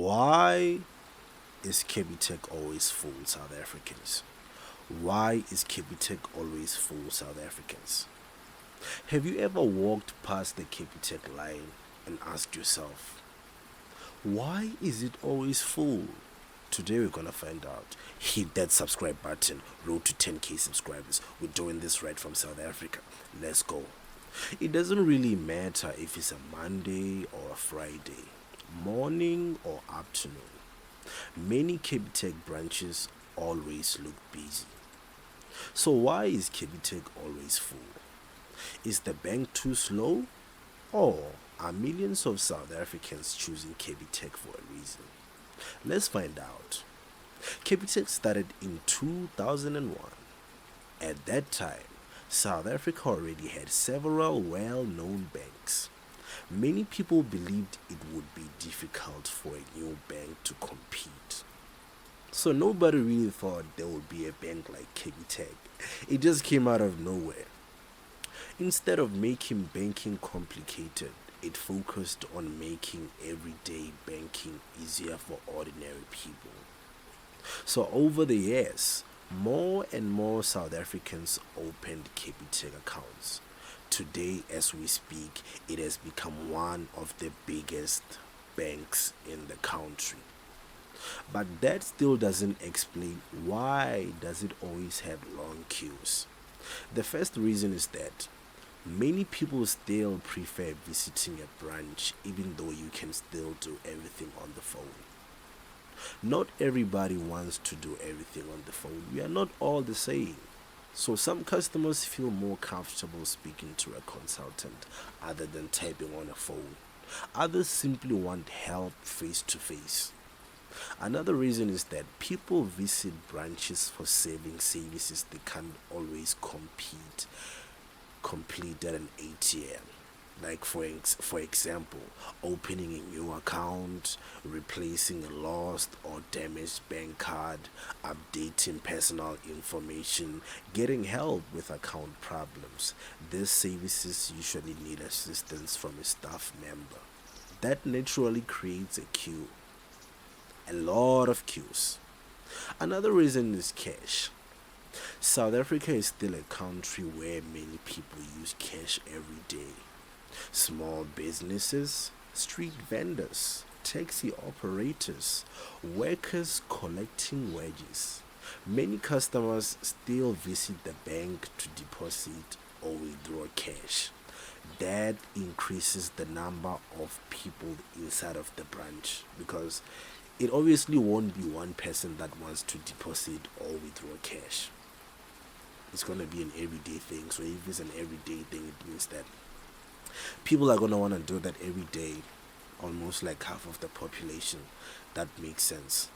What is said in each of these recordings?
Why is Capitec always full, South Africans? Why is Capitec always full, South Africans? Have you ever walked past the Capitec line and asked yourself, why is it always full? Today we're gonna find out. Hit that subscribe button. Road to 10k subscribers. We're doing this right from South Africa. Let's go. It doesn't really matter if it's a Monday or a Friday, morning or afternoon. Many Capitec branches always look busy. So why is Capitec always full? Is the bank too slow? Or are millions of South Africans choosing Capitec for a reason? Let's find out. Capitec started in 2001. At that time, South Africa already had several well-known banks. Many people believed it would be difficult for a new bank to compete. So nobody really thought there would be a bank like Capitec. It just came out of nowhere. Instead of making banking complicated, it focused on making everyday banking easier for ordinary people. So over the years, more and more South Africans opened Capitec accounts. Today, as we speak, it has become one of the biggest banks in the country. But that still doesn't explain why does it always have long queues. The first reason is that many people still prefer visiting a branch even though you can still do everything on the phone. Not everybody wants to do everything on the phone. We are not all the same. So some customers feel more comfortable speaking to a consultant other than typing on a phone. Others simply want help face to face. Another reason is that people visit branches for saving services they can't always complete at an ATM. Like for example, opening a new account, replacing a lost or damaged bank card, updating personal information, getting help with account problems. These services usually need assistance from a staff member. That naturally creates a queue, a lot of queues. Another reason is cash. South Africa is still a country where many people use cash every day. Small businesses, street vendors, taxi operators, workers collecting wages. Many customers still visit the bank to deposit or withdraw cash. That increases the number of people inside of the branch because it obviously won't be one person that wants to deposit or withdraw cash. It's going to be an everyday thing. So if it's an everyday thing, it means that people are going to want to do that every day, almost like half of the population. That makes sense.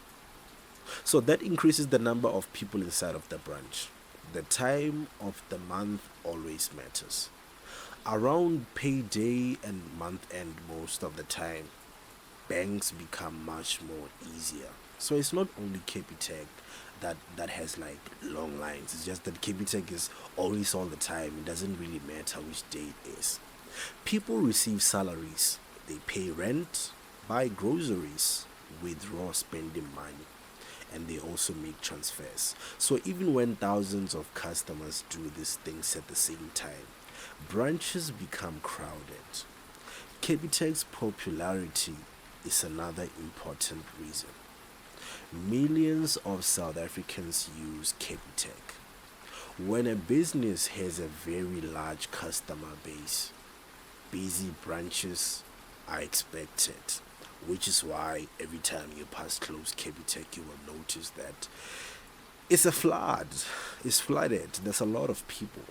So that increases the number of people inside of the branch. The time of the month always matters. Around payday and month end, most of the time, banks become much more easier. So it's not only Capitec that has like long lines. It's just that Capitec is always all the time. It doesn't really matter which day it is. People receive salaries, they pay rent, buy groceries, withdraw spending money, and they also make transfers. So even when thousands of customers do these things at the same time, branches become crowded. Capitec's popularity is another important reason. Millions of South Africans use Capitec. When a business has a very large customer base, busy branches are expected, which is why every time you pass close Capitec, you will notice that it's a flood. It's flooded. There's a lot of people.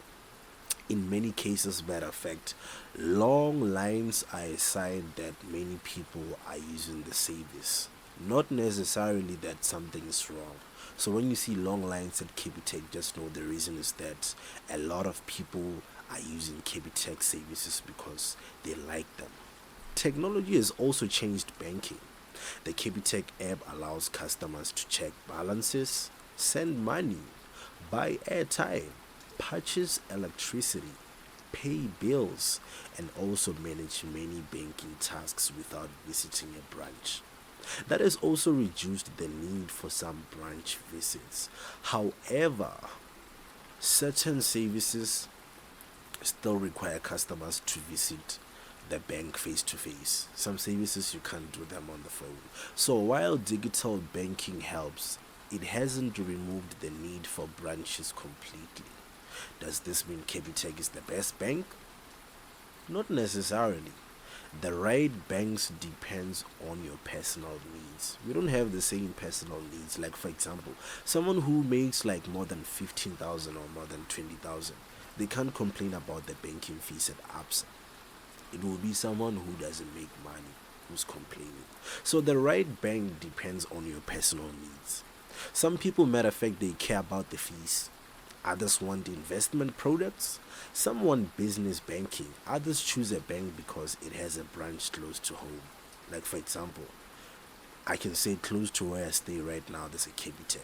In many cases, matter of fact, long lines are a sign that many people are using the service. Not necessarily that something is wrong. So when you see long lines at Capitec, just know the reason is that a lot of people are using Capitec services because they like them. Technology has also changed banking. The Capitec app allows customers to check balances, send money, buy airtime, purchase electricity, pay bills, and also manage many banking tasks without visiting a branch. That has also reduced the need for some branch visits. However, certain services still require customers to visit the bank face to face. Some services you can't do them on the phone. So while digital banking helps, it hasn't removed the need for branches completely. Does this mean Capitec is the best bank? Not necessarily. The right banks depends on your personal needs. We don't have the same personal needs. Like for example, someone who makes like more than 15,000 or more than 20,000, they can't complain about the banking fees at ABSA. It will be someone who doesn't make money who's complaining. So the right bank depends on your personal needs. Some people, matter of fact, they care about the fees. Others want investment products. Some want business banking. Others choose a bank because it has a branch close to home. Like for example, I can say close to where I stay right now, there's a Capitec,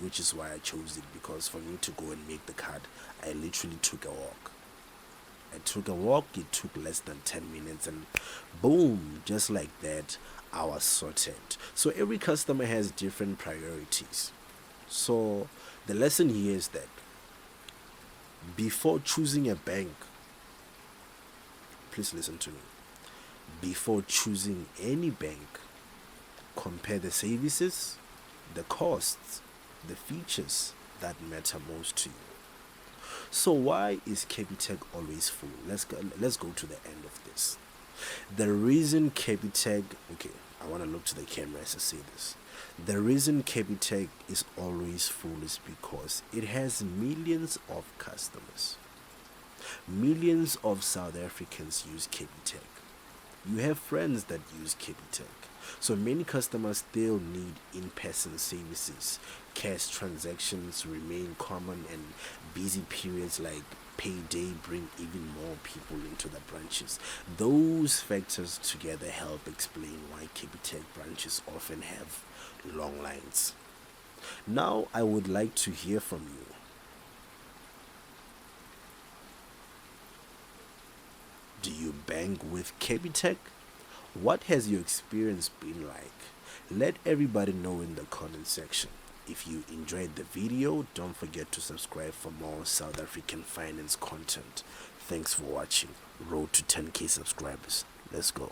which is why I chose it, because for me to go and make the card, I literally took a walk. It took less than 10 minutes, and boom, just like that, I was sorted. So every customer has different priorities. So the lesson here is that before choosing a bank, please listen to me. Before choosing any bank, compare the services, the costs, the features that matter most to you. So why is Capitec always full? Let's go to the end of this. The reason Capitec, okay, I want to look to the camera as I say this. The reason Capitec is always full is because it has millions of customers. Millions of South Africans use Capitec. You have friends that use Capitec. So many customers still need in-person services. Cash transactions remain common, and busy periods like payday bring even more people into the branches. Those factors together help explain why Capitec branches often have long lines. Now I would like to hear from you. Do you bank with Capitec? What has your experience been like? Let everybody know in the comment section. If you enjoyed the video, don't forget to subscribe for more South African finance content. Thanks for watching. Road to 10k subscribers. Let's go.